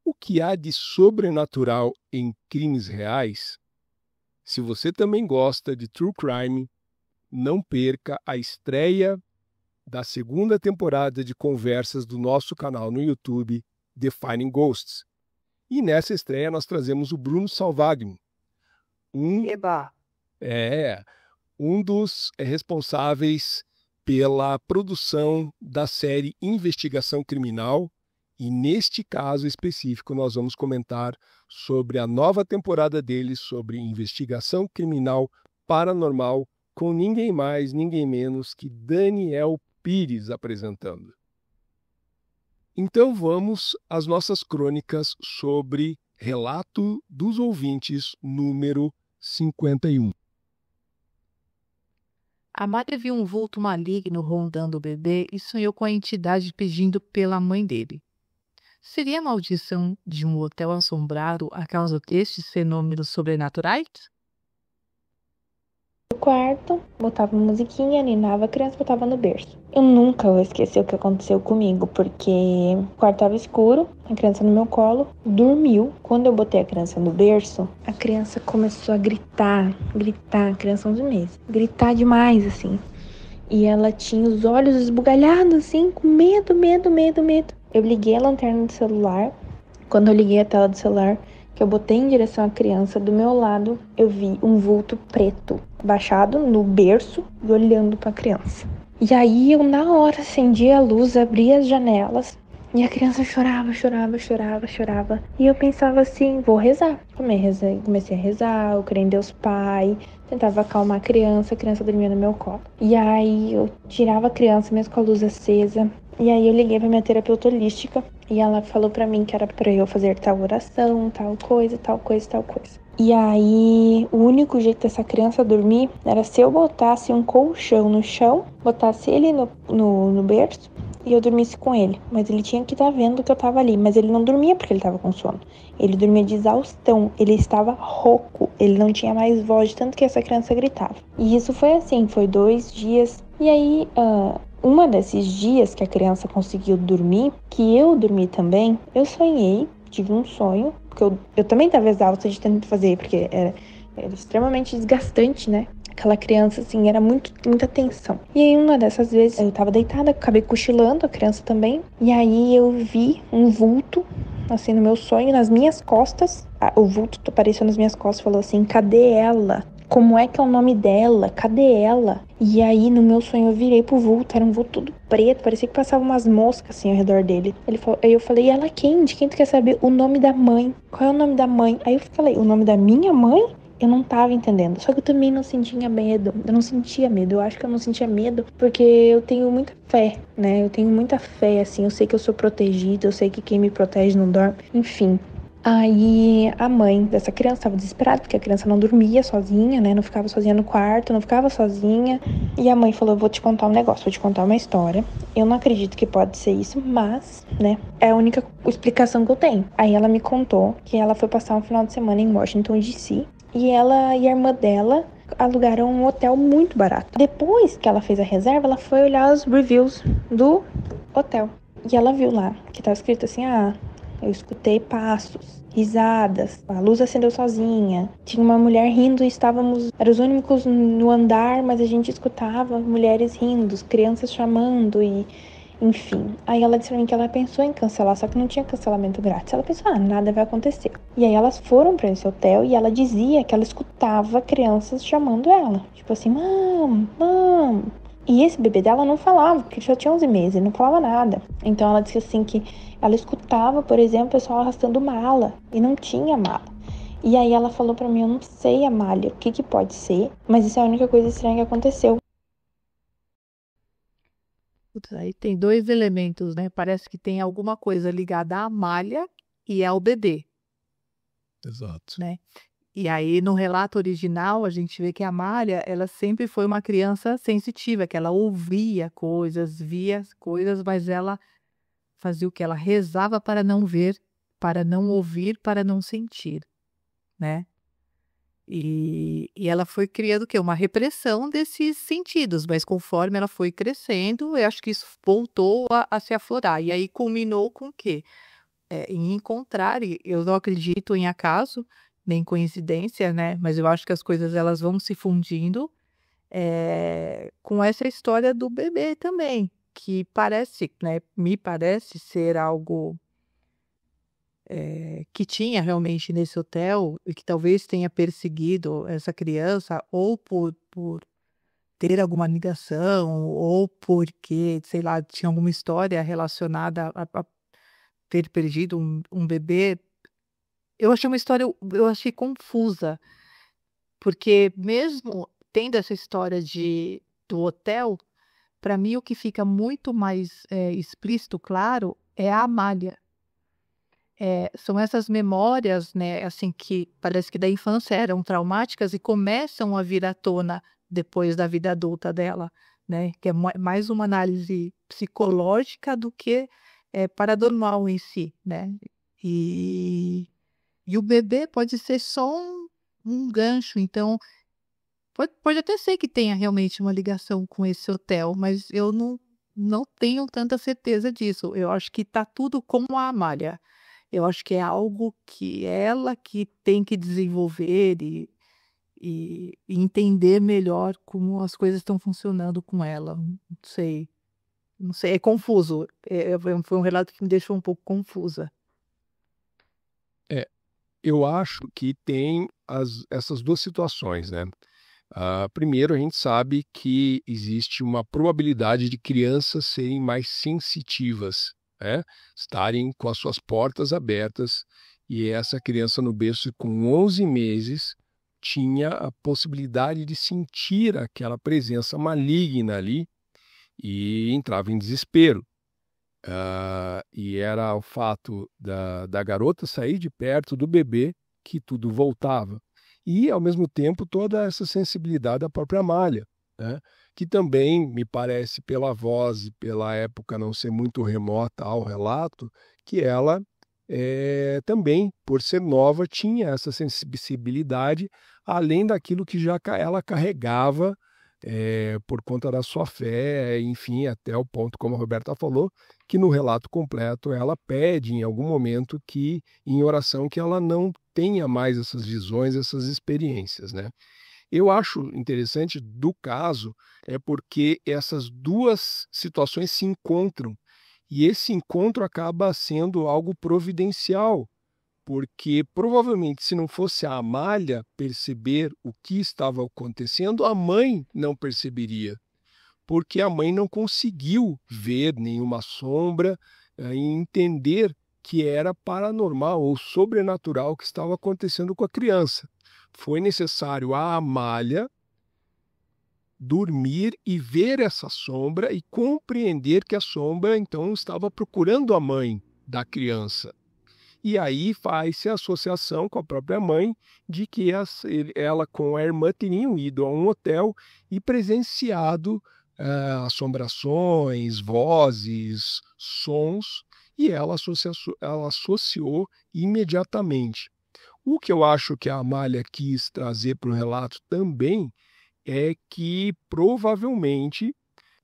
o que há de sobrenatural em crimes reais? Se você também gosta de True Crime, não perca a estreia da segunda temporada de conversas do nosso canal no YouTube, Defining Ghosts. E nessa estreia nós trazemos o Bruno Salvagni, Eba! um dos responsáveis pela produção da série Investigação Criminal. E neste caso específico nós vamos comentar sobre a nova temporada dele sobre investigação criminal paranormal com ninguém mais, ninguém menos que Daniel Pires apresentando. Então vamos às nossas crônicas sobre Relato dos Ouvintes número 51. A Mária viu um vulto maligno rondando o bebê e sonhou com a entidade pedindo pela mãe dele. Seria a maldição de um hotel assombrado a causa destes fenômenos sobrenaturais? No quarto, botava uma musiquinha, ninava a criança, botava no berço. Eu nunca vou esquecer o que aconteceu comigo, porque o quarto estava escuro, a criança no meu colo, dormiu. Quando eu botei a criança no berço, a criança começou a gritar, a criança 11 meses, gritar demais, assim. E ela tinha os olhos esbugalhados, assim, com medo. Eu liguei a lanterna do celular. Quando eu liguei a tela do celular, que eu botei em direção à criança, do meu lado, eu vi um vulto preto, baixado no berço e olhando para a criança. E aí eu, na hora, acendi a luz, abri as janelas e a criança chorava. E eu pensava assim, vou rezar. Comecei a rezar, eu creio em Deus Pai, tentava acalmar a criança dormia no meu colo. E aí eu tirava a criança mesmo com a luz acesa. E aí eu liguei pra minha terapeuta holística e ela falou pra mim que era pra eu fazer tal oração, tal coisa. E aí o único jeito dessa criança dormir era se eu botasse um colchão no chão, botasse ele no berço e eu dormisse com ele. Mas ele tinha que estar vendo que eu tava ali. Mas ele não dormia porque ele tava com sono. Ele dormia de exaustão. Ele estava rouco. Ele não tinha mais voz de tanto que essa criança gritava. E isso foi assim, foi 2 dias. E aí, uma desses dias que a criança conseguiu dormir, que eu dormi também, eu sonhei, tive um sonho, porque eu também estava exausta de tanto fazer, porque era extremamente desgastante, né? Aquela criança, assim, era muita tensão. E aí, uma dessas vezes, eu tava deitada, acabei cochilando, a criança também. E aí, eu vi um vulto, assim, no meu sonho, nas minhas costas. O vulto apareceu nas minhas costas e falou assim, cadê ela? Como é que é o nome dela? Cadê ela? E aí, no meu sonho, eu virei pro vulto. Era um vulto todo preto. Parecia que passavam umas moscas, assim, ao redor dele. Aí eu falei, ela quem? De quem tu quer saber? O nome da mãe. Qual é o nome da mãe? Aí eu falei, o nome da minha mãe? Eu não tava entendendo. Só que eu também não sentia medo. Eu não sentia medo. Eu acho que eu não sentia medo porque eu tenho muita fé, né? Eu tenho muita fé, assim. Eu sei que eu sou protegida. Eu sei que quem me protege não dorme. Enfim. Aí a mãe dessa criança estava desesperada, porque a criança não dormia sozinha, né? Não ficava sozinha no quarto, não ficava sozinha. E a mãe falou, vou te contar um negócio, vou te contar uma história. Eu não acredito que pode ser isso, mas, né, é a única explicação que eu tenho. Aí ela me contou que ela foi passar um final de semana em Washington, D.C. E ela e a irmã dela alugaram um hotel muito barato. Depois que ela fez a reserva, ela foi olhar os reviews do hotel. E ela viu lá, que tava escrito assim, eu escutei passos, risadas, a luz acendeu sozinha, tinha uma mulher rindo e eram os únicos no andar, mas a gente escutava mulheres rindo, crianças chamando e enfim. Aí ela disse pra mim que ela pensou em cancelar, só que não tinha cancelamento grátis. Ela pensou, nada vai acontecer. E aí elas foram pra esse hotel e ela dizia que ela escutava crianças chamando ela. Tipo assim, mam. E esse bebê dela não falava, porque ele já tinha 11 meses, ele não falava nada. Então ela disse assim que ela escutava, por exemplo, o pessoal arrastando mala e não tinha mala. E aí ela falou pra mim, eu não sei, Amália, o que pode ser, mas isso é a única coisa estranha que aconteceu. Putz, aí tem 2 elementos, né? Parece que tem alguma coisa ligada à malha e ao bebê, Exato. né? E aí, no relato original, a gente vê que a Malha, ela sempre foi uma criança sensitiva, que ela ouvia coisas, via coisas, mas ela fazia o que? Ela rezava para não ver, para não ouvir, para não sentir, né? E ela foi criando o quê? Uma repressão desses sentidos, mas conforme ela foi crescendo, eu acho que isso voltou a se aflorar. E aí culminou com o quê? em encontrar, e eu não acredito em acaso, nem coincidência, né? Mas eu acho que as coisas elas vão se fundindo com essa história do bebê também, que parece, né? Me parece ser algo que tinha realmente nesse hotel e que talvez tenha perseguido essa criança ou por ter alguma ligação ou porque, sei lá, tinha alguma história relacionada a ter perdido um bebê. Eu achei uma história, eu achei confusa, porque mesmo tendo essa história do hotel, para mim o que fica muito mais explícito, claro, é a Amália. São essas memórias, né, assim, que parece que da infância eram traumáticas e começam a vir à tona depois da vida adulta dela, né, que é mais uma análise psicológica do que paranormal em si, né. E, e o bebê pode ser só um gancho, então pode até ser que tenha realmente uma ligação com esse hotel, mas eu não tenho tanta certeza disso. Eu acho que tá tudo como a Amália. Eu acho que é algo que ela que tem que desenvolver e entender melhor como as coisas estão funcionando com ela. Não sei, não sei, é confuso. Foi um relato que me deixou um pouco confusa. Eu acho que tem essas duas situações, né? Primeiro, a gente sabe que existe uma probabilidade de crianças serem mais sensitivas, né? Estarem com as suas portas abertas, e essa criança no berço com 11 meses tinha a possibilidade de sentir aquela presença maligna ali e entrava em desespero. E era o fato da garota sair de perto do bebê que tudo voltava. E, ao mesmo tempo, toda essa sensibilidade da própria Amália, né? Que também me parece, pela voz e pela época não ser muito remota ao relato, que ela também, por ser nova, tinha essa sensibilidade, além daquilo que já ela carregava por conta da sua fé, enfim, até o ponto, como a Roberta falou, que no relato completo ela pede em algum momento que, em oração, que ela não tenha mais essas visões, essas experiências, né? Eu acho interessante do caso porque essas duas situações se encontram e esse encontro acaba sendo algo providencial, porque provavelmente se não fosse a Amália perceber o que estava acontecendo, a mãe não perceberia, porque a mãe não conseguiu ver nenhuma sombra e entender que era paranormal ou sobrenatural o que estava acontecendo com a criança. Foi necessário a Amália dormir e ver essa sombra e compreender que a sombra então estava procurando a mãe da criança. E aí faz-se a associação com a própria mãe de que ela com a irmã teriam ido a um hotel e presenciado assombrações, vozes, sons, e ela associou imediatamente. O que eu acho que a Amália quis trazer para o relato também é que provavelmente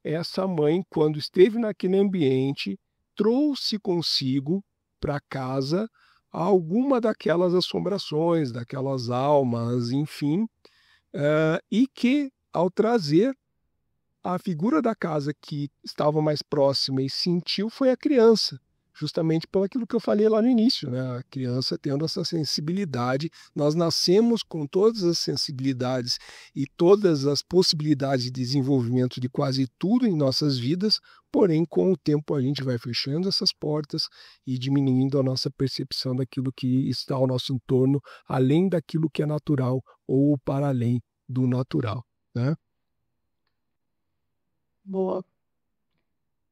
essa mãe, quando esteve naquele ambiente, trouxe consigo para casa alguma daquelas assombrações, daquelas almas, enfim, e que, ao trazer a figura da casa que estava mais próxima e sentiu foi a criança, justamente pelo aquilo que eu falei lá no início, né? A criança tendo essa sensibilidade, nós nascemos com todas as sensibilidades e todas as possibilidades de desenvolvimento de quase tudo em nossas vidas, porém, com o tempo a gente vai fechando essas portas e diminuindo a nossa percepção daquilo que está ao nosso entorno, além daquilo que é natural ou para além do natural, né? Boa.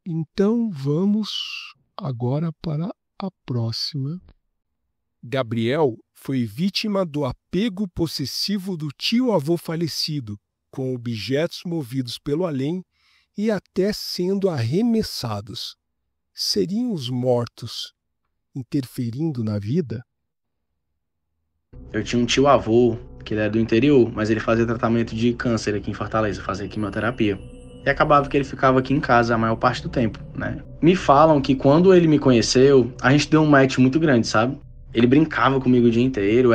Então vamos agora para a próxima. Gabriel foi vítima do apego possessivo do tio-avô falecido, com objetos movidos pelo além e até sendo arremessados. Seriam os mortos interferindo na vida? Eu tinha um tio-avô, que ele é do interior, mas ele fazia tratamento de câncer aqui em Fortaleza, fazia quimioterapia. e acabava que ele ficava aqui em casa a maior parte do tempo, né? Me falam que quando ele me conheceu, a gente deu um match muito grande, sabe? Ele brincava comigo o dia inteiro,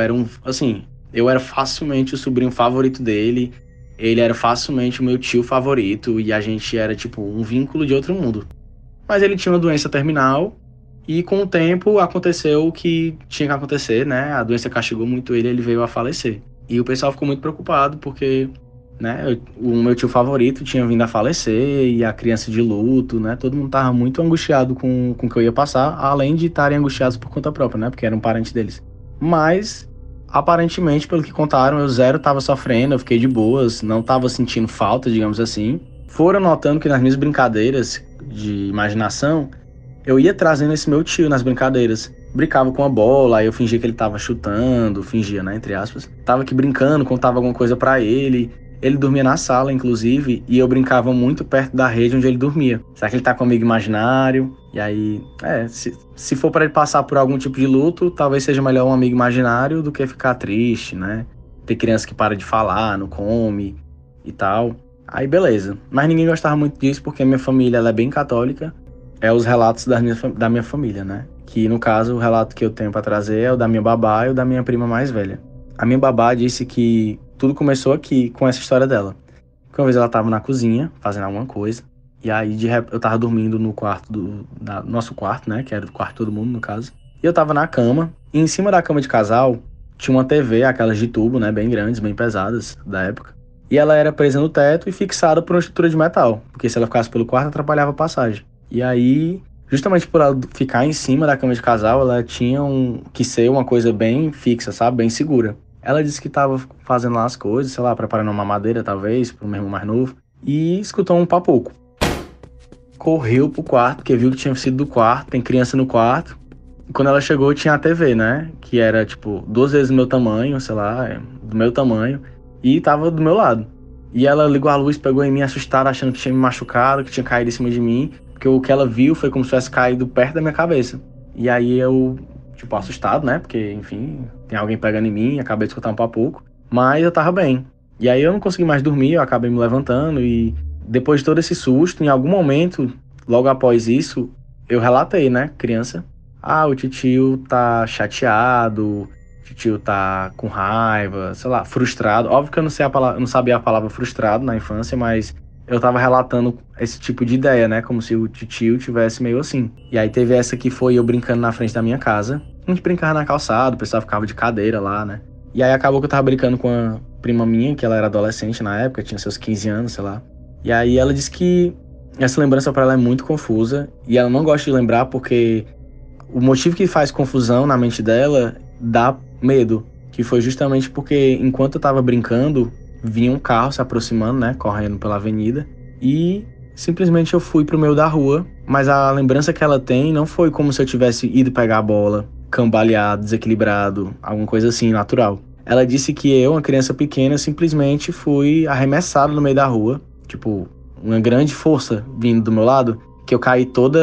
eu era facilmente o sobrinho favorito dele, ele era facilmente o meu tio favorito, e a gente era, tipo, um vínculo de outro mundo. Mas ele tinha uma doença terminal, e com o tempo aconteceu o que tinha que acontecer, né? A doença castigou muito ele veio a falecer. E o pessoal ficou muito preocupado, porque, né, o meu tio favorito tinha vindo a falecer, e a criança de luto, né? Todo mundo tava muito angustiado com o que eu ia passar, além de estarem angustiados por conta própria, né? Porque era um parente deles. Mas, aparentemente, pelo que contaram, eu zero tava sofrendo, eu fiquei de boas, não tava sentindo falta, digamos assim. Foram notando que nas minhas brincadeiras de imaginação, eu ia trazendo esse meu tio nas brincadeiras. Brincava com a bola, aí eu fingia que ele tava chutando, fingia, né, entre aspas. Tava aqui brincando, contava alguma coisa pra ele. Ele dormia na sala, inclusive, e eu brincava muito perto da rede onde ele dormia. Será que ele tá com um amigo imaginário? E aí, se for pra ele passar por algum tipo de luto, talvez seja melhor um amigo imaginário do que ficar triste, né? Ter criança que para de falar, não come e tal. Aí, beleza. Mas ninguém gostava muito disso, porque a minha família ela é bem católica. É os relatos da minha família, né? Que, no caso, o relato que eu tenho pra trazer é o da minha babá e o da minha prima mais velha. A minha babá disse que tudo começou aqui, com essa história dela. Que uma vez ela tava na cozinha, fazendo alguma coisa, e aí eu tava dormindo no quarto nosso quarto, né? Que era do quarto de todo mundo, no caso. E eu tava na cama, e em cima da cama de casal, tinha uma TV, aquelas de tubo, né? Bem grandes, bem pesadas, da época. E ela era presa no teto e fixada por uma estrutura de metal, porque se ela ficasse pelo quarto, atrapalhava a passagem. E aí, justamente por ela ficar em cima da cama de casal, ela tinha que ser uma coisa bem fixa, sabe? Bem segura. Ela disse que tava fazendo lá as coisas, sei lá, preparando uma madeira, talvez, pro meu irmão mais novo, e escutou um papoco. Correu pro quarto, porque viu que tinha sido do quarto, tem criança no quarto. E quando ela chegou, tinha a TV, né? Que era, tipo, 2 vezes o meu tamanho, sei lá, do meu tamanho, e tava do meu lado. E ela ligou a luz, pegou em mim, assustada, achando que tinha me machucado, que tinha caído em cima de mim, porque o que ela viu foi como se tivesse caído perto da minha cabeça. E aí eu, tipo, assustado, né? Porque, enfim, tem alguém pegando em mim, acabei de escutar um papoco. Mas eu tava bem. E aí eu não consegui mais dormir, eu acabei me levantando e depois de todo esse susto, em algum momento, logo após isso, eu relatei, né, criança. O titio tá chateado, o titio tá com raiva, sei lá, frustrado. Óbvio que eu não sabia a palavra frustrado na infância, mas eu tava relatando esse tipo de ideia, né? Como se o titio tivesse meio assim. E aí teve essa que foi eu brincando na frente da minha casa. A gente brincava na calçada, o pessoal ficava de cadeira lá, né? E aí acabou que eu tava brincando com a prima minha, que ela era adolescente na época, tinha seus 15 anos, sei lá. E aí ela disse que essa lembrança pra ela é muito confusa. E ela não gosta de lembrar porque o motivo que faz confusão na mente dela dá medo. Que foi justamente porque enquanto eu tava brincando, vinha um carro se aproximando, né, correndo pela avenida, e simplesmente eu fui pro meio da rua, mas a lembrança que ela tem não foi como se eu tivesse ido pegar a bola, cambaleado, desequilibrado, alguma coisa assim, natural. Ela disse que eu, uma criança pequena, simplesmente fui arremessado no meio da rua, tipo, uma grande força vindo do meu lado, que eu caí todo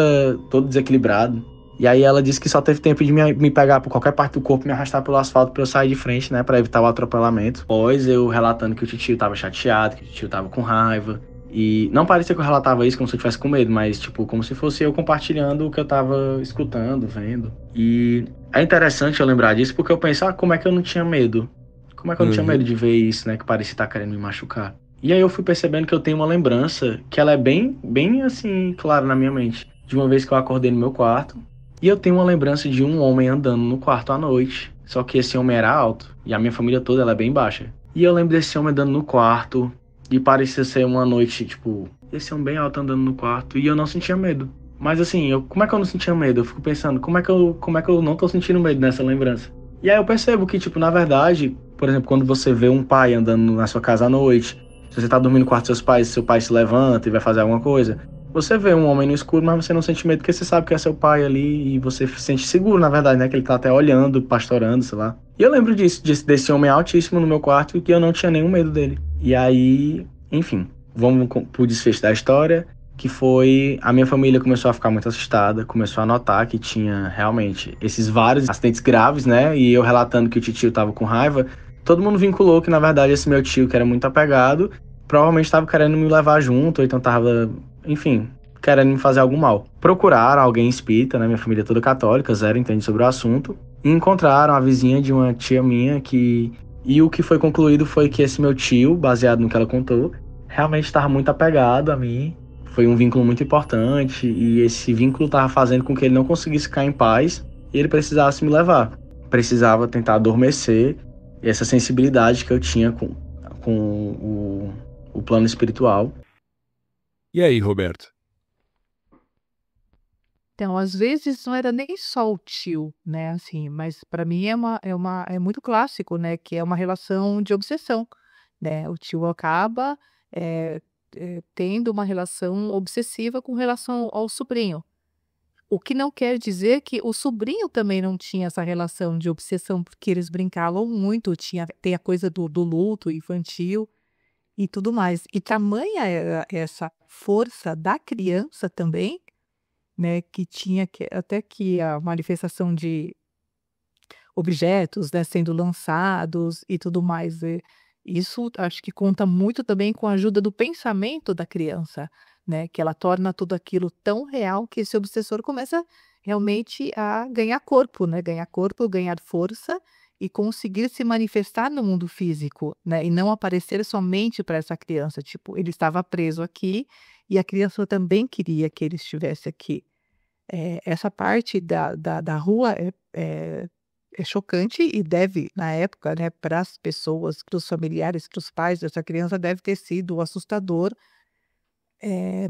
desequilibrado. E aí ela disse que só teve tempo de me pegar por qualquer parte do corpo e me arrastar pelo asfalto pra eu sair de frente, né, pra evitar o atropelamento. Pois eu relatando que o titio tava chateado, que o titio tava com raiva. E não parecia que eu relatava isso como se eu tivesse com medo, mas tipo, como se fosse eu compartilhando o que eu tava escutando, vendo. E é interessante eu lembrar disso porque eu penso, como é que eu não tinha medo? Como é que eu não tinha medo de ver isso, né, que parecia estar querendo me machucar? E aí eu fui percebendo que eu tenho uma lembrança que ela é bem, bem assim, clara na minha mente. De uma vez que eu acordei no meu quarto, e eu tenho uma lembrança de um homem andando no quarto à noite. Só que esse homem era alto. E a minha família toda ela é bem baixa. E eu lembro desse homem andando no quarto. E parecia ser uma noite, tipo... Esse homem bem alto andando no quarto. E eu não sentia medo. Mas assim, como é que eu não sentia medo? Eu fico pensando, como é que eu não tô sentindo medo nessa lembrança? E aí eu percebo que, tipo, na verdade... Por exemplo, quando você vê um pai andando na sua casa à noite... Se você tá dormindo no quarto dos seus pais, seu pai se levanta e vai fazer alguma coisa... Você vê um homem no escuro, mas você não sente medo porque você sabe que é seu pai ali e você se sente seguro, na verdade, né? Que ele tá até olhando, pastorando, sei lá. E eu lembro desse homem altíssimo no meu quarto e que eu não tinha nenhum medo dele. E aí, enfim, vamos pro desfecho da história, que foi... A minha família começou a ficar muito assustada, começou a notar que tinha realmente esses vários acidentes graves, né? E eu relatando que o titio tava com raiva, todo mundo vinculou que, na verdade, esse meu tio, que era muito apegado, provavelmente estava querendo me levar junto, ou então tava, enfim, querendo me fazer algum mal. Procuraram alguém espírita, né? Minha família é toda católica, zero entende sobre o assunto. E encontraram a vizinha de uma tia minha que... E o que foi concluído foi que esse meu tio, baseado no que ela contou, realmente estava muito apegado a mim. Foi um vínculo muito importante e esse vínculo estava fazendo com que ele não conseguisse ficar em paz e ele precisasse me levar. Precisava tentar adormecer essa sensibilidade que eu tinha com o plano espiritual. E aí, Roberto? Então, às vezes não era nem só o tio, né, assim, mas para mim é muito clássico, né, que é uma relação de obsessão, né? O tio acaba tendo uma relação obsessiva com relação ao sobrinho. O que não quer dizer que o sobrinho também não tinha essa relação de obsessão, porque eles brincavam muito, tem a coisa do luto infantil e tudo mais. E tamanha era essa força da criança também, né, que tinha até que a manifestação de objetos, né, sendo lançados e tudo mais. Isso acho que conta muito também com a ajuda do pensamento da criança, né, que ela torna tudo aquilo tão real que esse obsessor começa realmente a ganhar corpo, né, ganhar corpo, ganhar força e conseguir se manifestar no mundo físico, né, e não aparecer somente para essa criança, tipo, ele estava preso aqui e a criança também queria que ele estivesse aqui. Essa parte da rua é chocante e deve, na época, né, para as pessoas, para os familiares, para os pais dessa criança, deve ter sido assustador.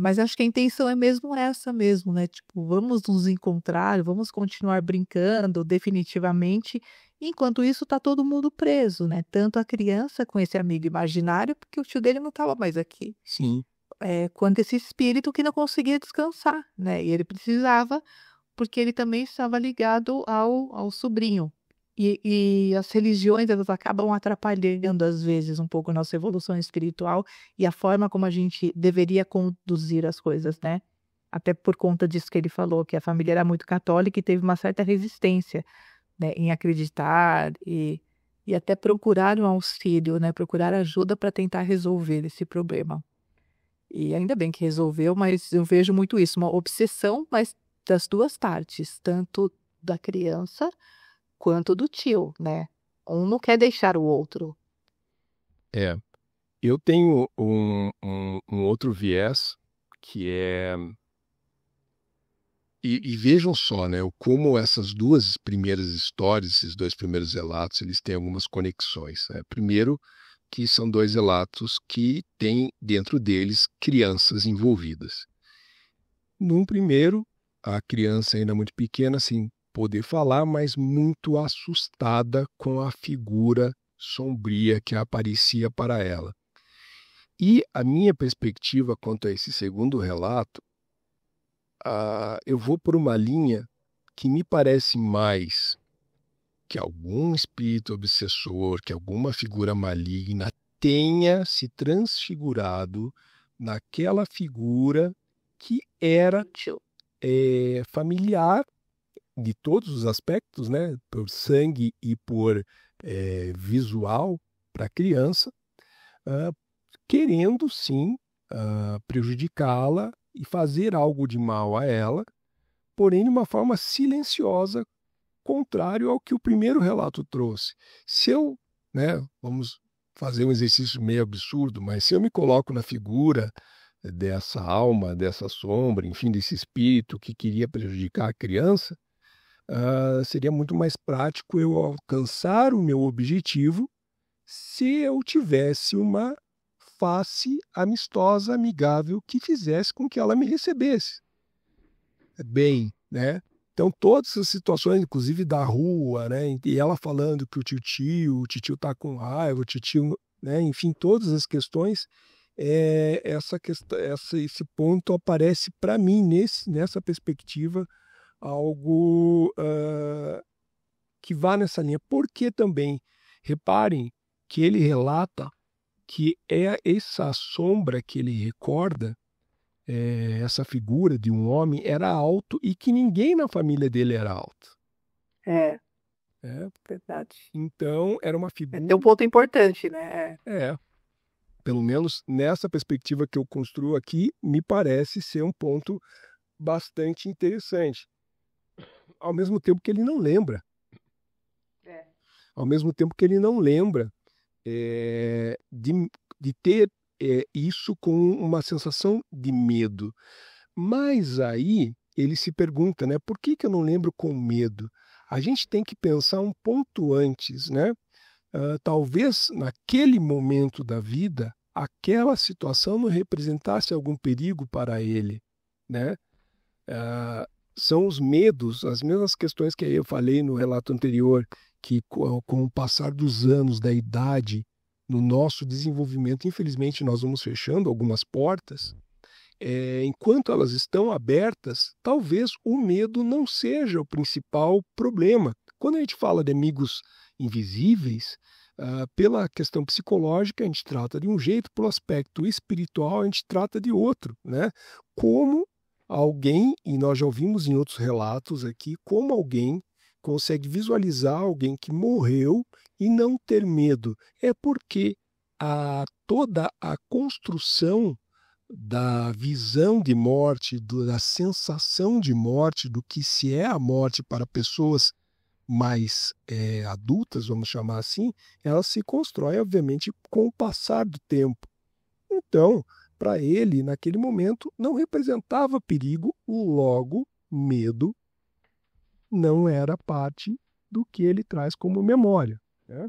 Mas acho que a intenção é mesmo essa mesmo, né? Tipo, vamos nos encontrar, vamos continuar brincando definitivamente. Enquanto isso, tá todo mundo preso, né? Tanto a criança com esse amigo imaginário, porque o tio dele não estava mais aqui, Sim. quanto esse espírito que não conseguia descansar, né? E ele precisava, porque ele também estava ligado ao sobrinho. E as religiões, elas acabam atrapalhando, às vezes, um pouco a nossa evolução espiritual e a forma como a gente deveria conduzir as coisas, né? Até por conta disso que ele falou, que a família era muito católica e teve uma certa resistência, né, em acreditar e até procurar um auxílio, né? Procurar ajuda para tentar resolver esse problema. E ainda bem que resolveu, mas eu vejo muito isso, uma obsessão, mas das duas partes, tanto da criança quanto do tio, né? Um não quer deixar o outro. É. Eu tenho um outro viés que é. E vejam só, né, como essas duas primeiras histórias, esses dois primeiros relatos, eles têm algumas conexões, né? Primeiro, que são dois relatos que têm dentro deles crianças envolvidas. Num primeiro, a criança ainda muito pequena, sem poder falar, mas muito assustada com a figura sombria que aparecia para ela. E a minha perspectiva quanto a esse segundo relato, eu vou por uma linha que me parece mais que algum espírito obsessor, que alguma figura maligna tenha se transfigurado naquela figura que era Tio. familiar de todos os aspectos, né? Por sangue e por visual para a criança, ah, querendo sim prejudicá-la e fazer algo de mal a ela, porém de uma forma silenciosa, contrário ao que o primeiro relato trouxe. Se eu, né, vamos fazer um exercício meio absurdo, mas se eu me coloco na figura dessa alma, dessa sombra, enfim, desse espírito que queria prejudicar a criança, seria muito mais prático eu alcançar o meu objetivo se eu tivesse uma face amistosa, amigável, que fizesse com que ela me recebesse bem, né? Então, todas essas situações, inclusive da rua, né? E ela falando que o tio tá com raiva, o tio, né? Enfim, todas as questões, essa questão, esse ponto aparece para mim nessa perspectiva algo que vá nessa linha. Porque também, reparem que ele relata que é essa sombra que ele recorda, essa figura de um homem era alto e que ninguém na família dele era alto. É, Né? verdade. Então, era uma Tem um figura. ponto importante, né? É. Pelo menos nessa perspectiva que eu construo aqui, me parece ser um ponto bastante interessante. Ao mesmo tempo que ele não lembra. Ao mesmo tempo que ele não lembra de ter isso com uma sensação de medo. Mas aí ele se pergunta, né? Por que eu não lembro com medo? A gente tem que pensar um ponto antes, né? Talvez naquele momento da vida, aquela situação não representasse algum perigo para ele, né? São os medos, as mesmas questões que eu falei no relato anterior, que com o passar dos anos, da idade, no nosso desenvolvimento, infelizmente nós vamos fechando algumas portas. Enquanto elas estão abertas, talvez o medo não seja o principal problema. Quando a gente fala de amigos invisíveis, pela questão psicológica a gente trata de um jeito, pelo aspecto espiritual a gente trata de outro, né? Como alguém, e nós já ouvimos em outros relatos aqui, como alguém consegue visualizar alguém que morreu e não ter medo. É porque toda a construção da visão de morte, da sensação de morte, do que se é a morte para pessoas mais adultas, vamos chamar assim, ela se constrói, obviamente, com o passar do tempo. Então, para ele, naquele momento, não representava perigo, logo, medo não era parte do que ele traz como memória, né?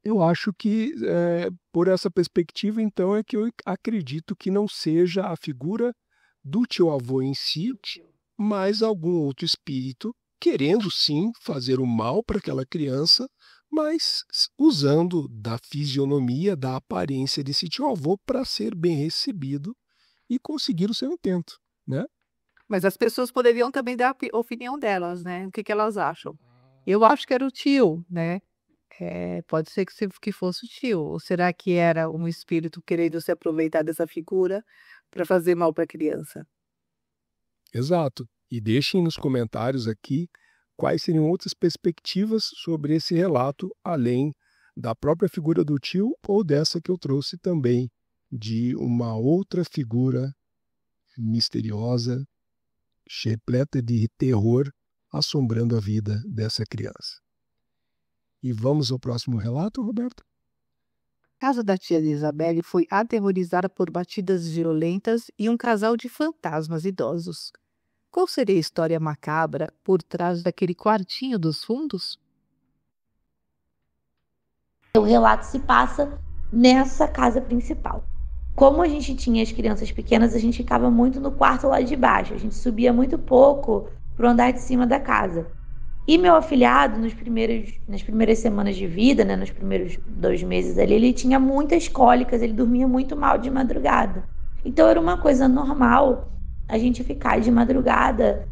Eu acho que, por essa perspectiva, então, é que eu acredito que não seja a figura do tio-avô em si, mas algum outro espírito querendo, sim, fazer o mal para aquela criança, mas usando da fisionomia, da aparência desse tio-avô para ser bem recebido e conseguir o seu intento, né? Mas as pessoas poderiam também dar a opinião delas, né? O que elas acham. Eu acho que era o tio, né? Pode ser que fosse o tio. Ou será que era um espírito querendo se aproveitar dessa figura para fazer mal para a criança? Exato. E deixem nos comentários aqui quais seriam outras perspectivas sobre esse relato, além da própria figura do tio ou dessa que eu trouxe também, de uma outra figura misteriosa, repleta de terror, assombrando a vida dessa criança. E vamos ao próximo relato, Roberto? A casa da tia de Isabelle foi aterrorizada por batidas violentas e um casal de fantasmas idosos. Qual seria a história macabra por trás daquele quartinho dos fundos? O relato se passa nessa casa principal. Como a gente tinha as crianças pequenas, a gente ficava muito no quarto lá de baixo. A gente subia muito pouco pro andar de cima da casa. E meu afilhado, nas primeiras semanas de vida, né, nos primeiros 2 meses ali, ele tinha muitas cólicas, ele dormia muito mal de madrugada. Então era uma coisa normal a gente ficar de madrugada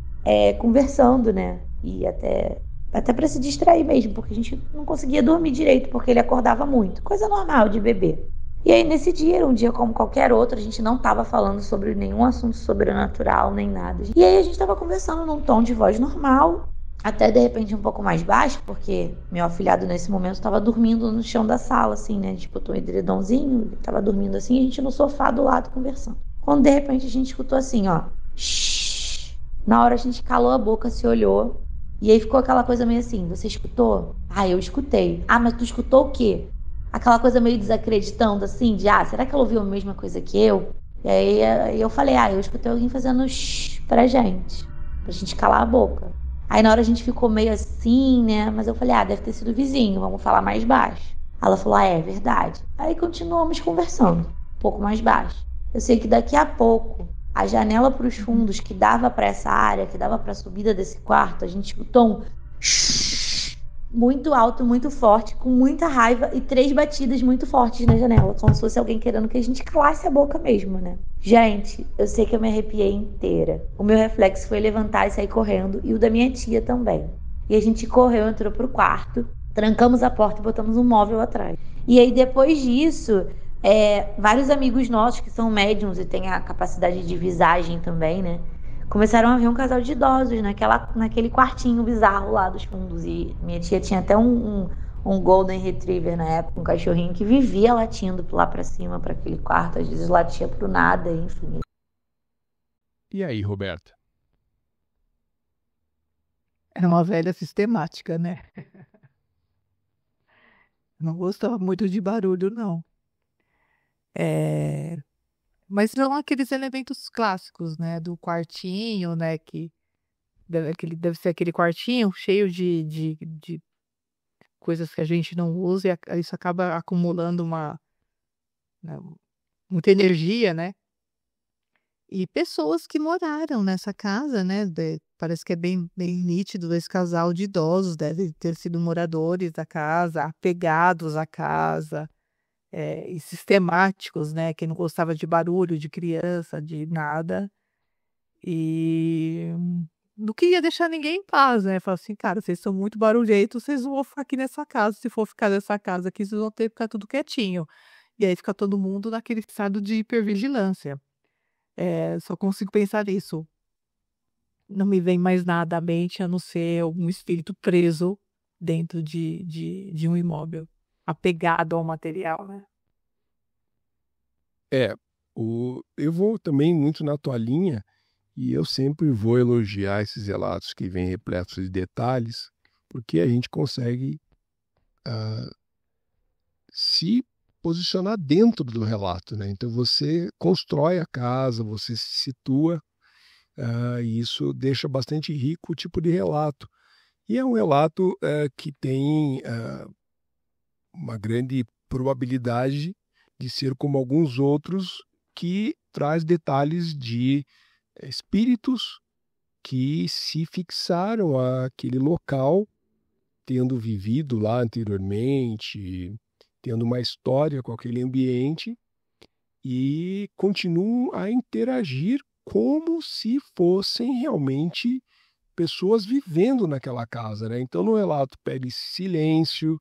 conversando, né? E até para se distrair mesmo, porque a gente não conseguia dormir direito, porque ele acordava muito. Coisa normal de bebê. E aí nesse dia, era um dia como qualquer outro, a gente não estava falando sobre nenhum assunto sobrenatural, nem nada. E aí a gente estava conversando num tom de voz normal, até de repente um pouco mais baixo, porque meu afilhado nesse momento estava dormindo no chão da sala, assim, né? Tipo, eu tô em edredomzinho, ele estava dormindo assim, e a gente no sofá do lado conversando. Quando de repente a gente escutou assim, ó, shhh. Na hora a gente calou a boca, se olhou, e aí ficou aquela coisa meio assim, você escutou? Ah, eu escutei. Ah, mas tu escutou o quê? Aquela coisa meio desacreditando, assim, de, será que ela ouviu a mesma coisa que eu? E aí eu falei, eu escutei alguém fazendo shhh pra gente calar a boca. Aí na hora a gente ficou meio assim, né? Mas eu falei, deve ter sido o vizinho, vamos falar mais baixo. Ela falou, é verdade. Aí continuamos conversando, um pouco mais baixo. Eu sei que daqui a pouco, a janela para os fundos que dava para essa área, que dava para a subida desse quarto, a gente escutou um shhh muito alto, muito forte, com muita raiva e 3 batidas muito fortes na janela, como se fosse alguém querendo que a gente calasse a boca mesmo, né? Gente, eu sei que eu me arrepiei inteira. O meu reflexo foi levantar e sair correndo, e o da minha tia também. E a gente correu, entrou pro quarto, trancamos a porta e botamos um móvel atrás. E aí depois disso, vários amigos nossos que são médiums e têm a capacidade de visagem também, né? Começaram a ver um casal de idosos naquele quartinho bizarro lá dos fundos. E minha tia tinha até um um Golden Retriever na época, um cachorrinho que vivia latindo lá pra cima, pra aquele quarto, às vezes latia pro nada, enfim. E aí, Roberta? Era uma velha sistemática, né? Não gostava muito de barulho, não. É, Mas são aqueles elementos clássicos, né? Do quartinho, né? Deve ser aquele quartinho cheio de coisas que a gente não usa e isso acaba acumulando né, muita energia, né? E pessoas que moraram nessa casa, né? Parece que é bem nítido, esse casal de idosos devem ter sido moradores da casa, apegados à casa, e sistemáticos, né? Que não gostava de barulho, de criança, de nada. E não queria deixar ninguém em paz, né? Falar assim, cara, vocês são muito barulhentos, vocês não vão ficar aqui nessa casa. Se for ficar nessa casa aqui, vocês vão ter que ficar tudo quietinho. E aí fica todo mundo naquele estado de hipervigilância. Só consigo pensar nisso. Não me vem mais nada à mente a não ser um espírito preso dentro de um imóvel, apegado ao material, né? Eu vou também muito na tua linha e eu sempre vou elogiar esses relatos que vêm repletos de detalhes, porque a gente consegue se posicionar dentro do relato, né? Então você constrói a casa, você se situa, e isso deixa bastante rico o tipo de relato. E é um relato que tem uma grande probabilidade de ser como alguns outros que traz detalhes de espíritos que se fixaram àquele local, tendo vivido lá anteriormente, tendo uma história com aquele ambiente e continuam a interagir como se fossem realmente pessoas vivendo naquela casa, né? Então no relato pede silêncio.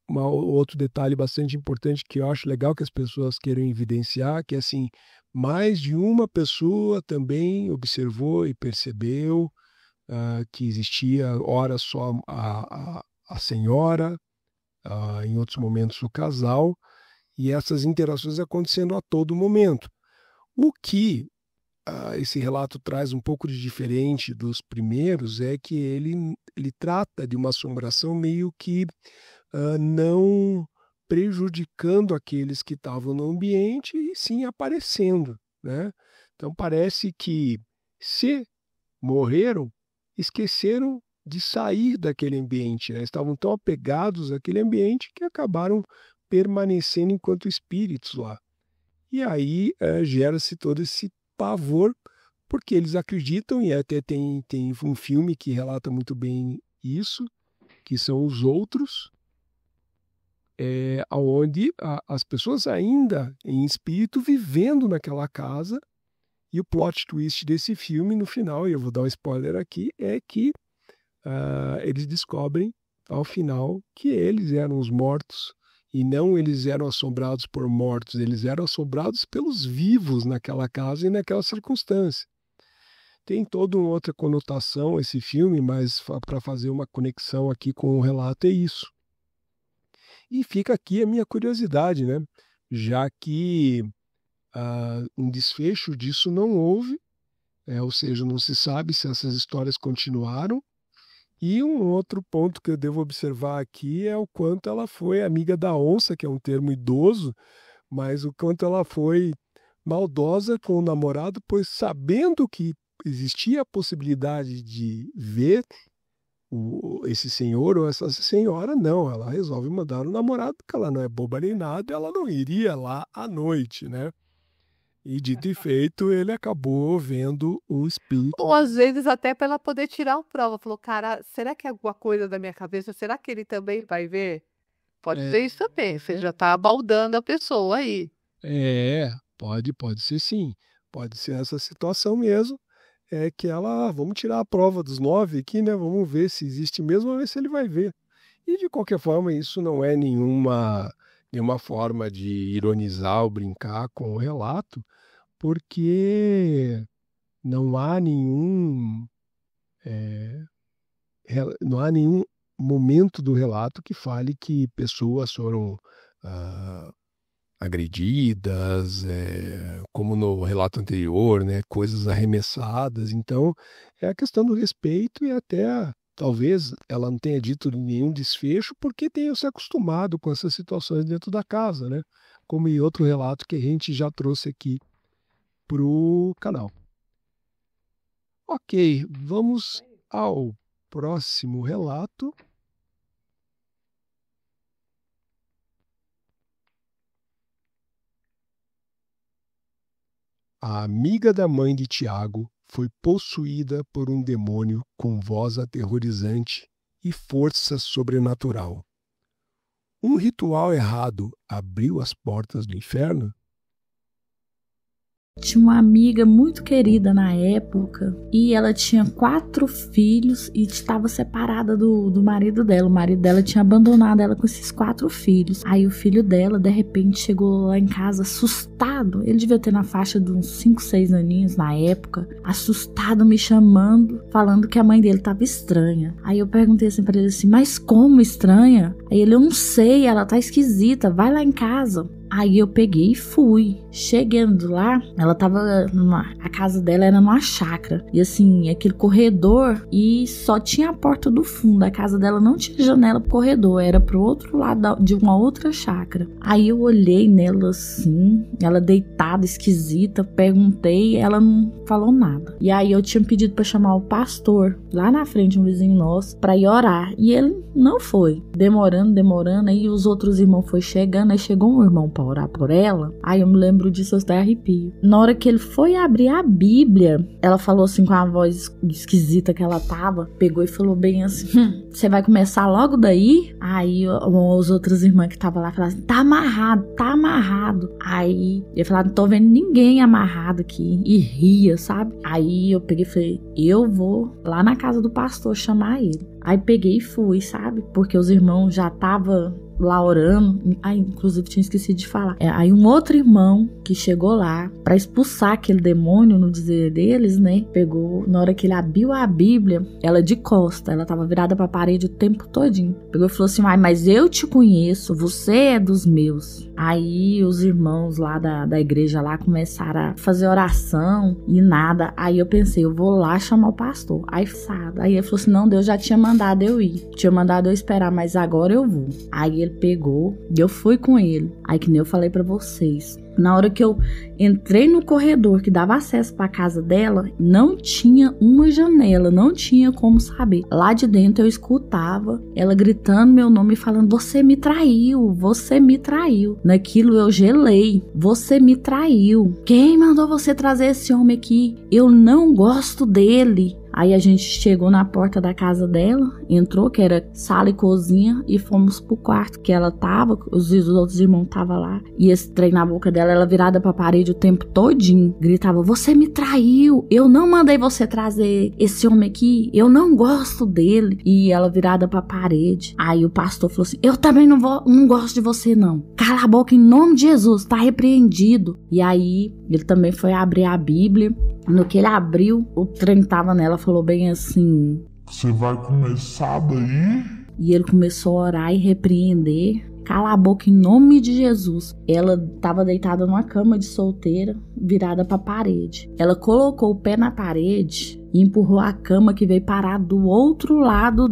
Outro detalhe bastante importante que eu acho legal que as pessoas queiram evidenciar, que é assim, mais de uma pessoa também observou e percebeu que existia, ora só a senhora, em outros momentos o casal, e essas interações acontecendo a todo momento. O que esse relato traz um pouco de diferente dos primeiros é que ele trata de uma assombração meio que não prejudicando aqueles que estavam no ambiente e sim aparecendo, né? Então parece que se morreram, esqueceram de sair daquele ambiente, né? Estavam tão apegados àquele ambiente que acabaram permanecendo enquanto espíritos lá. E aí gera-se todo esse pavor, porque eles acreditam, e até tem um filme que relata muito bem isso, que são Os Outros, onde as pessoas ainda em espírito vivendo naquela casa, e o plot twist desse filme no final, e eu vou dar um spoiler aqui, é que eles descobrem ao final que eles eram os mortos e não eles eram assombrados por mortos, eles eram assombrados pelos vivos naquela casa e naquela circunstância. Tem toda uma outra conotação esse filme, mas para fazer uma conexão aqui com o relato é isso. E fica aqui a minha curiosidade, né? Já que um desfecho disso não houve, ou seja, não se sabe se essas histórias continuaram. E um outro ponto que eu devo observar aqui é o quanto ela foi amiga da onça, que é um termo idoso, mas o quanto ela foi maldosa com o namorado, pois sabendo que existia a possibilidade de ver esse senhor ou essa senhora, não, ela resolve mandar o namorado, porque ela não é boba nem nada, ela não iria lá à noite, né? E dito e feito, ele acabou vendo o espírito. Ou às vezes até para ela poder tirar o prova. Falou, cara, será que é alguma coisa da minha cabeça? Será que ele também vai ver? Pode ser isso também. Você já está baldando a pessoa aí. Pode ser sim. Pode ser essa situação mesmo. É que ela, vamos tirar a prova dos 9 aqui, né? Vamos ver se existe mesmo, vamos ver se ele vai ver. E de qualquer forma, isso não é nenhuma forma de ironizar ou brincar com o relato, porque não há nenhum momento do relato que fale que pessoas foram agredidas, como no relato anterior, né, coisas arremessadas. Então, é a questão do respeito e até talvez ela não tenha dito nenhum desfecho porque tenha se acostumado com essas situações dentro da casa, né? Como em outro relato que a gente já trouxe aqui para o canal. Ok, vamos ao próximo relato. A amiga da mãe de Tiago foi possuída por um demônio com voz aterrorizante e força sobrenatural. Um ritual errado abriu as portas do inferno? Tinha uma amiga muito querida na época e ela tinha 4 filhos e estava separada do marido dela. O marido dela tinha abandonado ela com esses 4 filhos. Aí o filho dela, de repente, chegou lá em casa assustado. Ele devia ter na faixa de uns 5, 6 aninhos na época. Assustado, me chamando, falando que a mãe dele estava estranha. Aí eu perguntei assim pra ele assim, mas como estranha? Aí ele, eu não sei, ela tá esquisita, vai lá em casa. Aí eu peguei e fui. Chegando lá, ela tava a casa dela era numa chácara. E assim, aquele corredor e só tinha a porta do fundo. A casa dela não tinha janela pro corredor, era pro outro lado de uma outra chácara. Aí eu olhei nela assim, ela deitada, esquisita, perguntei, ela não falou nada. E aí eu tinha pedido pra chamar o pastor, lá na frente, um vizinho nosso, pra ir orar. E ele não foi. Demorando, aí os outros irmãos foram chegando, aí chegou um irmão pra orar por ela. Aí eu me lembro disso, eu até arrepio. Na hora que ele foi abrir a Bíblia, ela falou assim com a voz esquisita que ela tava, pegou e falou bem assim, você vai começar logo daí? Aí os outros irmãos que estavam lá falaram assim, tá amarrado. Aí ele falou, não tô vendo ninguém amarrado aqui. E ria, sabe? Aí eu peguei e falei, eu vou lá na casa do pastor chamar ele. Aí peguei e fui, sabe? Porque os irmãos já estavam lá orando. Aí, inclusive, tinha esquecido de falar. Aí um outro irmão que chegou lá pra expulsar aquele demônio, no dizer deles, né? Pegou, na hora que ele abriu a Bíblia, ela de costa, ela tava virada pra parede o tempo todinho. Pegou e falou assim, mas eu te conheço, você é dos meus. Aí os irmãos lá da igreja lá começaram a fazer oração e nada. Aí eu pensei, eu vou lá chamar o pastor. Aí ele falou assim, não, Deus já tinha mandado eu ir. Tinha mandado eu esperar, mas agora eu vou. Aí ele pegou e eu fui com ele. Aí que nem eu falei pra vocês. Na hora que eu entrei no corredor que dava acesso para a casa dela, não tinha uma janela, não tinha como saber. Lá de dentro eu escutava ela gritando meu nome e falando, você me traiu. Naquilo eu gelei, você me traiu. Quem mandou você trazer esse homem aqui? Eu não gosto dele. Aí a gente chegou na porta da casa dela, entrou, que era sala e cozinha, e fomos pro quarto que ela tava, os outros irmãos estavam lá, e esse trem na boca dela, ela virada pra parede o tempo todinho, gritava, você me traiu, eu não mandei você trazer esse homem aqui, eu não gosto dele, e ela virada pra parede. Aí o pastor falou assim, eu também não gosto de você não, cala a boca em nome de Jesus, tá repreendido. E aí ele também foi abrir a Bíblia. No que ele abriu, o trem tava nela, falou bem assim, você vai começar daí? E ele começou a orar e repreender, cala a boca em nome de Jesus. Ela tava deitada numa cama de solteira, virada pra parede. Ela colocou o pé na parede e empurrou a cama que veio parar do outro lado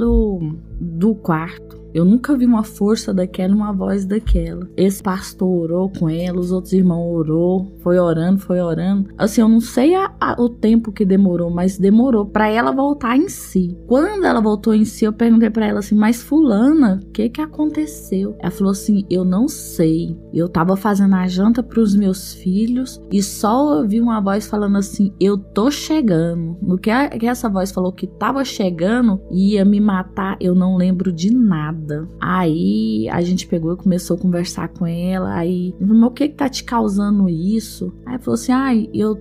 do quarto. Eu nunca vi uma força daquela, uma voz daquela. Esse pastor orou com ela, os outros irmãos orou, foi orando. Assim, eu não sei o tempo que demorou, mas demorou pra ela voltar em si. Quando ela voltou em si, eu perguntei pra ela assim, mas fulana, o que aconteceu? Ela falou assim, eu não sei. Eu tava fazendo a janta pros meus filhos e só ouvi uma voz falando assim, eu tô chegando. No que essa voz falou que tava chegando e ia me matar, eu não lembro de nada. nada. Aí a gente pegou e começou a conversar com ela. Aí, mas o que tá te causando isso? Aí falou assim: eu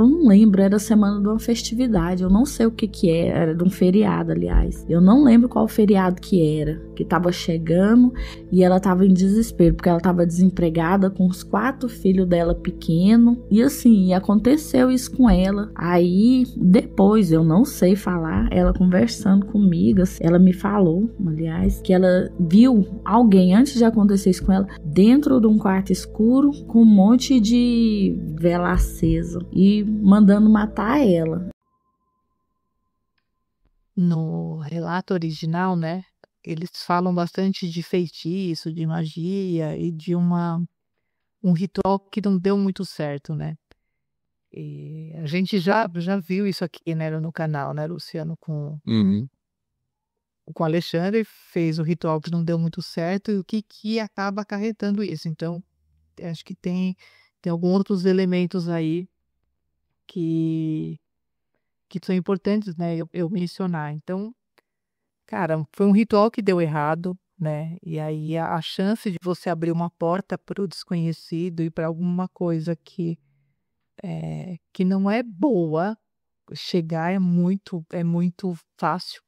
não lembro, era semana de uma festividade, eu não sei o que era de um feriado, aliás. Eu não lembro qual feriado que era, que tava chegando, e ela tava em desespero, porque ela tava desempregada com os 4 filhos dela pequenos, e assim, aconteceu isso com ela. Aí, depois, eu não sei falar, ela conversando comigo, ela me falou, aliás, que ela viu alguém, antes de acontecer isso com ela, dentro de um quarto escuro, com um monte de vela acesa, e mandando matar ela. No relato original, né, eles falam bastante de feitiço, de magia e de um ritual que não deu muito certo, né? E a gente já viu isso aqui, né, no canal, né, Luciano, com o Alexandre, fez o ritual que não deu muito certo, e o que acaba acarretando isso. Então, acho que tem alguns outros elementos aí que são importantes, né, eu mencionar. Então, cara, foi um ritual que deu errado, né? E aí a chance de você abrir uma porta para o desconhecido e para alguma coisa que não é boa chegar é muito fácil.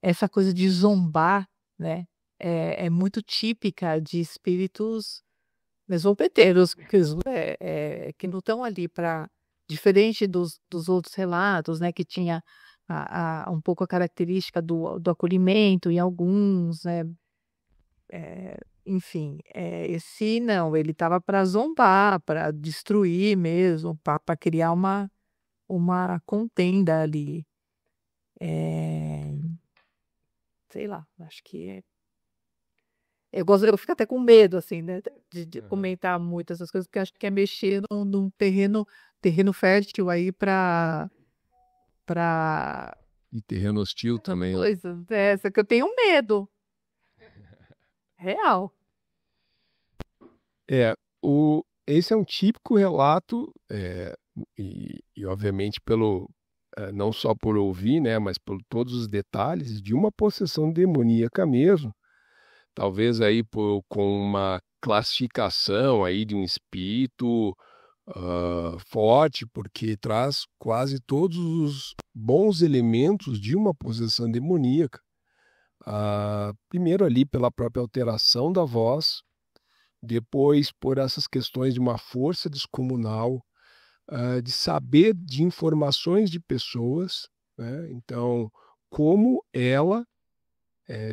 Essa coisa de zombar, né? É muito típica de espíritos zombeteiros, que não estão ali para... Diferente dos outros relatos, né? Que tinha um pouco a característica do acolhimento em alguns, né? Enfim, esse não, ele estava para zombar, para destruir mesmo, para criar uma contenda ali. Sei lá, acho que eu fico até com medo, assim, né, de comentar muito essas coisas, porque acho que é mexer num terreno fértil aí para E terreno hostil também, né? coisas dessa, que eu tenho medo. Real. Esse é um típico relato, e obviamente não só por ouvir, né, mas por todos os detalhes de uma possessão demoníaca mesmo, talvez aí com uma classificação aí de um espírito forte, porque traz quase todos os bons elementos de uma possessão demoníaca. Primeiro ali pela própria alteração da voz, depois por essas questões de uma força descomunal, de saber de informações de pessoas, né? Então, como ela,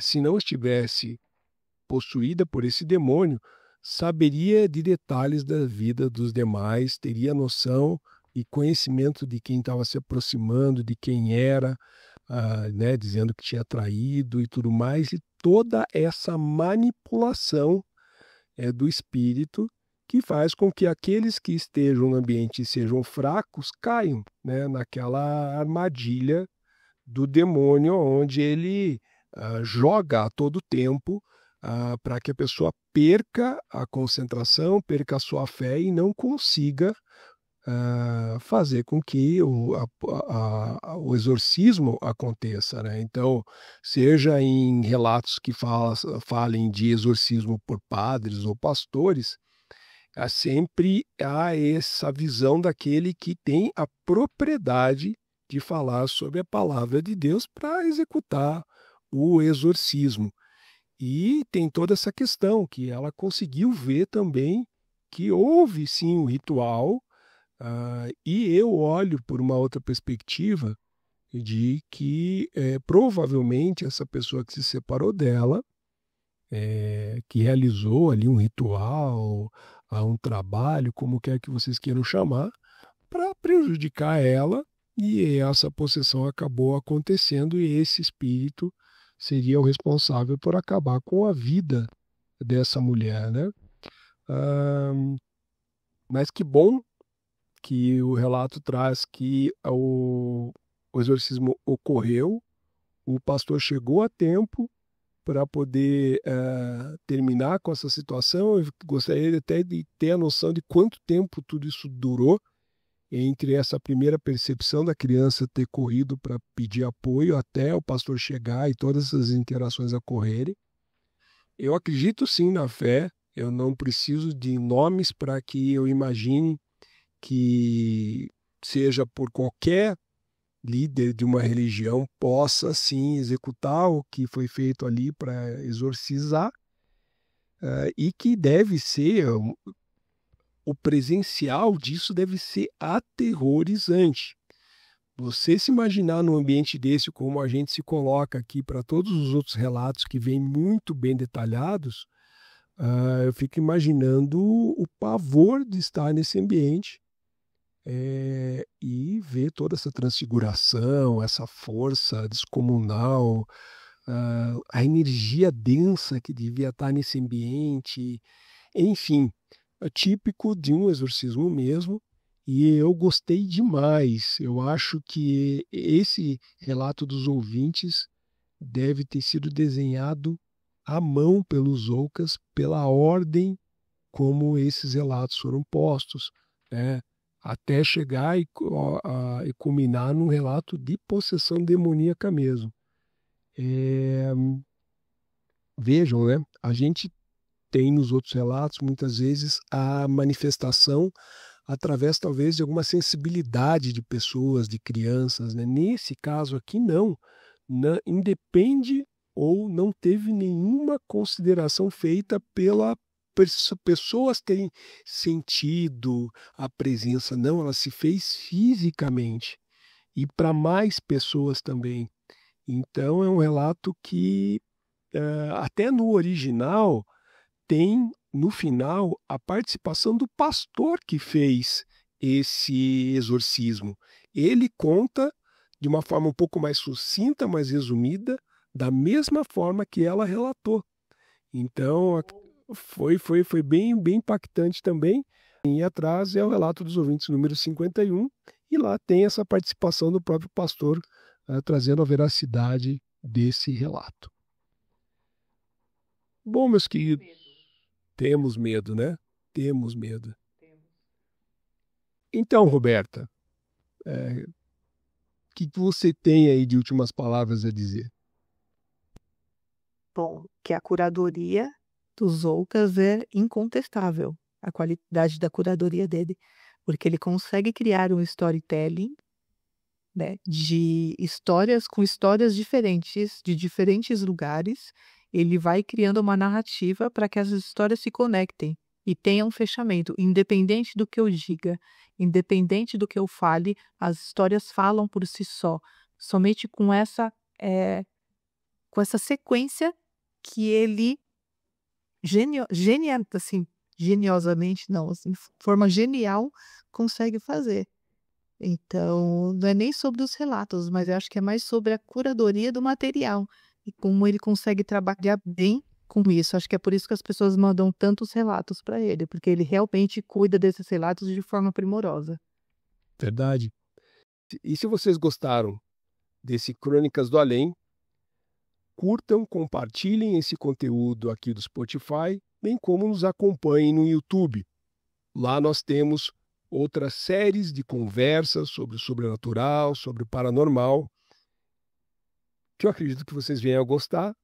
se não estivesse possuída por esse demônio, saberia de detalhes da vida dos demais, teria noção e conhecimento de quem estava se aproximando, de quem era, né, dizendo que tinha traído e tudo mais, e toda essa manipulação do espírito que faz com que aqueles que estejam no ambiente e sejam fracos caiam, né, naquela armadilha do demônio, onde ele joga a todo tempo para que a pessoa perca a concentração, perca a sua fé e não consiga fazer com que o exorcismo aconteça, né? Então, seja em relatos que falem de exorcismo por padres ou pastores, sempre há essa visão daquele que tem a propriedade de falar sobre a palavra de Deus para executar o exorcismo. E tem toda essa questão que ela conseguiu ver também que houve sim um ritual, e eu olho por uma outra perspectiva de que provavelmente essa pessoa que se separou dela, que realizou ali um ritual, um trabalho, como quer que vocês queiram chamar, para prejudicar ela, e essa possessão acabou acontecendo e esse espírito seria o responsável por acabar com a vida dessa mulher, né? Mas que bom que o relato traz que o exorcismo ocorreu, o pastor chegou a tempo para poder terminar com essa situação. Eu gostaria até de ter a noção de quanto tempo tudo isso durou, entre essa primeira percepção da criança ter corrido para pedir apoio até o pastor chegar e todas essas interações ocorrerem. Eu acredito sim na fé, eu não preciso de nomes para que eu imagine que seja por qualquer líder de uma religião possa sim executar o que foi feito ali para exorcizar, e que deve ser, o presencial disso deve ser aterrorizante. Você se imaginar num ambiente desse, como a gente se coloca aqui para todos os outros relatos que vêm muito bem detalhados, eu fico imaginando o pavor de estar nesse ambiente, e ver toda essa transfiguração, essa força descomunal, a energia densa que devia estar nesse ambiente, enfim, é típico de um exorcismo mesmo. E eu gostei demais. Eu acho que esse relato dos ouvintes deve ter sido desenhado à mão pelos Zoucas, pela ordem como esses relatos foram postos, né? Até chegar e culminar num relato de possessão demoníaca mesmo. Vejam, né? A gente tem nos outros relatos, muitas vezes, a manifestação através, talvez, de alguma sensibilidade de pessoas, de crianças, né? Nesse caso aqui, não. Independe ou não teve nenhuma consideração feita pela pessoas terem sentido a presença, não, ela se fez fisicamente e para mais pessoas também. Então é um relato que até no original tem no final a participação do pastor que fez esse exorcismo. Ele conta de uma forma um pouco mais sucinta, mais resumida, da mesma forma que ela relatou. Então foi bem, bem impactante também. E atrás é o relato dos ouvintes número 51, e lá tem essa participação do próprio pastor, trazendo a veracidade desse relato. Bom, meus queridos, temos medo, né? Temos medo. Então, Roberta, o que você tem aí de últimas palavras a dizer? Bom, que a curadoria dos Zoucas é incontestável, a qualidade da curadoria dele, porque ele consegue criar um storytelling, né, de histórias com histórias diferentes, de diferentes lugares. Ele vai criando uma narrativa para que as histórias se conectem e tenham um fechamento, independente do que eu diga, independente do que eu fale, as histórias falam por si só, somente com essa sequência que ele geniosamente, não, assim, de forma genial, consegue fazer. Então, não é nem sobre os relatos, mas eu acho que é mais sobre a curadoria do material e como ele consegue trabalhar bem com isso. Acho que é por isso que as pessoas mandam tantos relatos para ele, porque ele realmente cuida desses relatos de forma primorosa. Verdade. E se vocês gostaram desse Crônicas do Além, curtam, compartilhem esse conteúdo aqui do Spotify, bem como nos acompanhem no YouTube. Lá nós temos outras séries de conversas sobre o sobrenatural, sobre o paranormal, que eu acredito que vocês venham a gostar.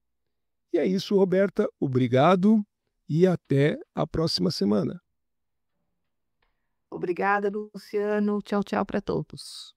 E é isso, Roberta. Obrigado e até a próxima semana. Obrigada, Luciano. Tchau, tchau para todos.